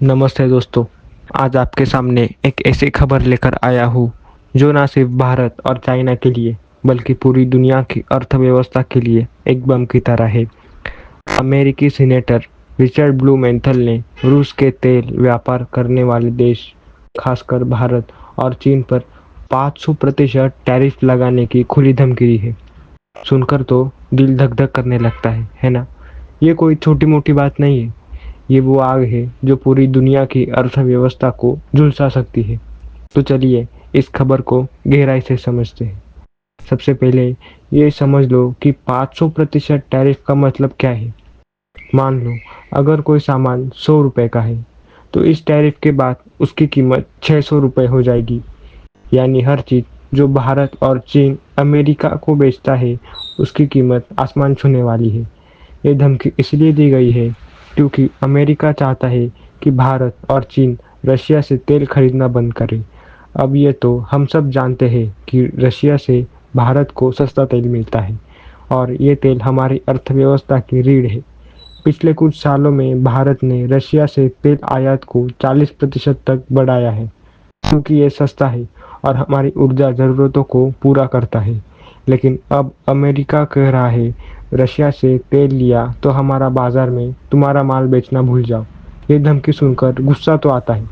नमस्ते दोस्तों। आज आपके सामने एक ऐसी खबर लेकर आया हूँ जो ना सिर्फ भारत और चाइना के लिए बल्कि पूरी दुनिया की अर्थव्यवस्था के लिए एक बम की तरह है। अमेरिकी सीनेटर रिचर्ड ब्लूमेंथल ने रूस के तेल व्यापार करने वाले देश खासकर भारत और चीन पर 500% टैरिफ लगाने की खुली धमकी दी है। सुनकर तो दिल धक धक करने लगता है ना। ये कोई छोटी मोटी बात नहीं है। ये वो आग है जो पूरी दुनिया की अर्थव्यवस्था को झुलसा सकती है। तो चलिए इस खबर को गहराई से समझते हैं। सबसे पहले ये समझ लो कि 500% टैरिफ का मतलब क्या है। मान लो अगर कोई सामान 100 रुपए का है तो इस टैरिफ के बाद उसकी कीमत 600 रुपए हो जाएगी। यानी हर चीज जो भारत और चीन अमेरिका को बेचता है उसकी कीमत आसमान छूने वाली है। ये धमकी इसलिए दी गई है क्योंकि अमेरिका चाहता है कि भारत और चीन रशिया से तेल खरीदना बंद करे। अब ये तो हम सब जानते हैं कि रशिया से भारत को सस्ता तेल मिलता है और ये तेल हमारी अर्थव्यवस्था की रीढ़ है। पिछले कुछ सालों में भारत ने रशिया से तेल आयात को 40% तक बढ़ाया है क्योंकि ये सस्ता है और हमारी ऊर्जा ज़रूरतों को पूरा करता है। लेकिन अब अमेरिका कह रहा है रशिया से तेल लिया तो हमारा बाजार में तुम्हारा माल बेचना भूल जाओ। ये धमकी सुनकर गुस्सा तो आता है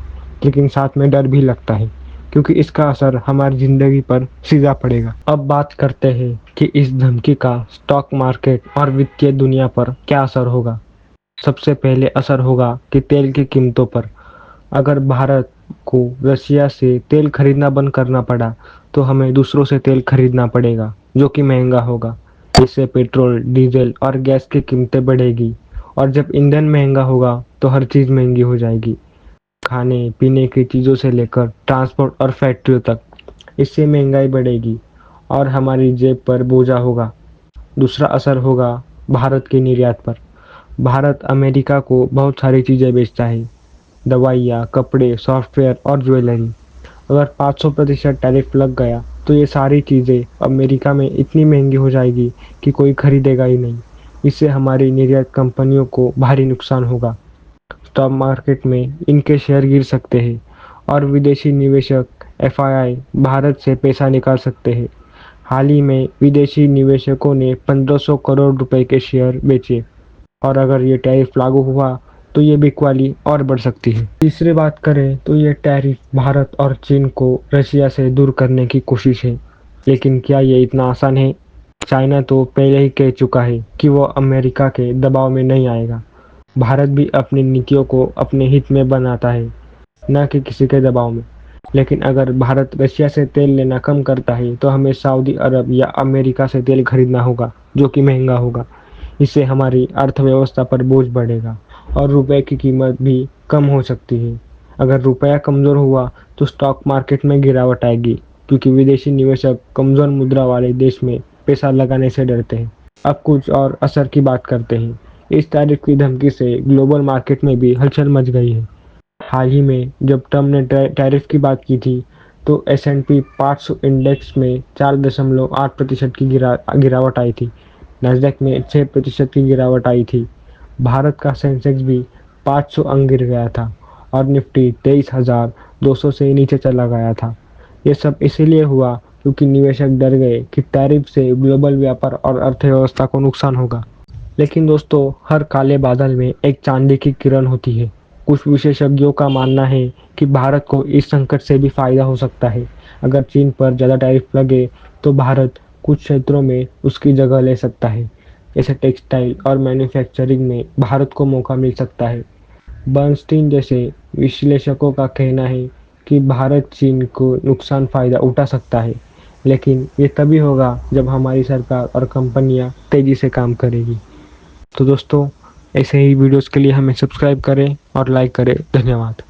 लेकिन साथ में डर भी लगता है क्योंकि इसका असर हमारी ज़िंदगी पर सीधा पड़ेगा। अब बात करते हैं कि इस धमकी का स्टॉक मार्केट और वित्तीय दुनिया पर क्या असर होगा। सबसे पहले असर होगा कि तेल की कीमतों पर। अगर भारत को रशिया से तेल खरीदना बंद करना पड़ा तो हमें दूसरों से तेल खरीदना पड़ेगा जो कि महंगा होगा। इससे पेट्रोल, डीजल और गैस की कीमतें बढ़ेगी और जब ईंधन महंगा होगा तो हर चीज़ महंगी हो जाएगी। खाने पीने की चीज़ों से लेकर ट्रांसपोर्ट और फैक्ट्रियों तक। इससे महंगाई बढ़ेगी और हमारी जेब पर बोझा होगा। दूसरा असर होगा भारत के निर्यात पर। भारत अमेरिका को बहुत सारी चीज़ें बेचता है, दवाइयाँ, कपड़े, सॉफ्टवेयर और ज्वेलरी। अगर 500% टैरिफ लग गया तो ये सारी चीज़ें अमेरिका में इतनी महंगी हो जाएगी कि कोई खरीदेगा ही नहीं। इससे हमारी निर्यात कंपनियों को भारी नुकसान होगा। स्टॉक मार्केट में इनके शेयर गिर सकते हैं और विदेशी निवेशक एफआईआई भारत से पैसा निकाल सकते हैं। हाल ही में विदेशी निवेशकों ने 1500 करोड़ रुपए के शेयर बेचे और अगर ये टैरिफ लागू हुआ तो ये बिकवाली और बढ़ सकती है। तीसरी बात करें तो ये टैरिफ भारत और चीन को रशिया से दूर करने की कोशिश है। लेकिन क्या ये इतना आसान है? चाइना तो पहले ही कह चुका है कि वो अमेरिका के दबाव में नहीं आएगा। भारत भी अपनी नीतियों को अपने हित में बनाता है, न कि किसी के दबाव में। लेकिन अगर भारत रशिया से तेल लेना कम करता है तो हमें सऊदी अरब या अमेरिका से तेल खरीदना होगा जो कि महंगा होगा। इससे हमारी अर्थव्यवस्था पर बोझ बढ़ेगा और रुपए की कीमत भी कम हो सकती है। अगर रुपया कमज़ोर हुआ तो स्टॉक मार्केट में गिरावट आएगी क्योंकि विदेशी निवेशक कमज़ोर मुद्रा वाले देश में पैसा लगाने से डरते हैं। अब कुछ और असर की बात करते हैं। इस तारीफ की धमकी से ग्लोबल मार्केट में भी हलचल मच गई है। हाल ही में जब ट्रम्प ने टैरिफ की बात की थी तो S&P 500 इंडेक्स में 4.8% की गिरावट आई थी। नैस्डैक में 6% की गिरावट आई थी। भारत का सेंसेक्स भी 500 अंक गिर गया था और निफ्टी 23,200 से नीचे चला गया था। ये सब इसीलिए हुआ क्योंकि निवेशक डर गए कि टैरिफ से ग्लोबल व्यापार और अर्थव्यवस्था को नुकसान होगा। लेकिन दोस्तों, हर काले बादल में एक चांदी की किरण होती है। कुछ विशेषज्ञों का मानना है कि भारत को इस संकट से भी फायदा हो सकता है। अगर चीन पर ज़्यादा टैरिफ लगे तो भारत कुछ क्षेत्रों में उसकी जगह ले सकता है। जैसे टेक्सटाइल और मैन्युफैक्चरिंग में भारत को मौका मिल सकता है। बर्नस्टीन जैसे विश्लेषकों का कहना है कि भारत चीन को नुकसान फायदा उठा सकता है, लेकिन ये तभी होगा जब हमारी सरकार और कंपनियां तेजी से काम करेगी। तो दोस्तों, ऐसे ही वीडियोस के लिए हमें सब्सक्राइब करें और लाइक करें। धन्यवाद।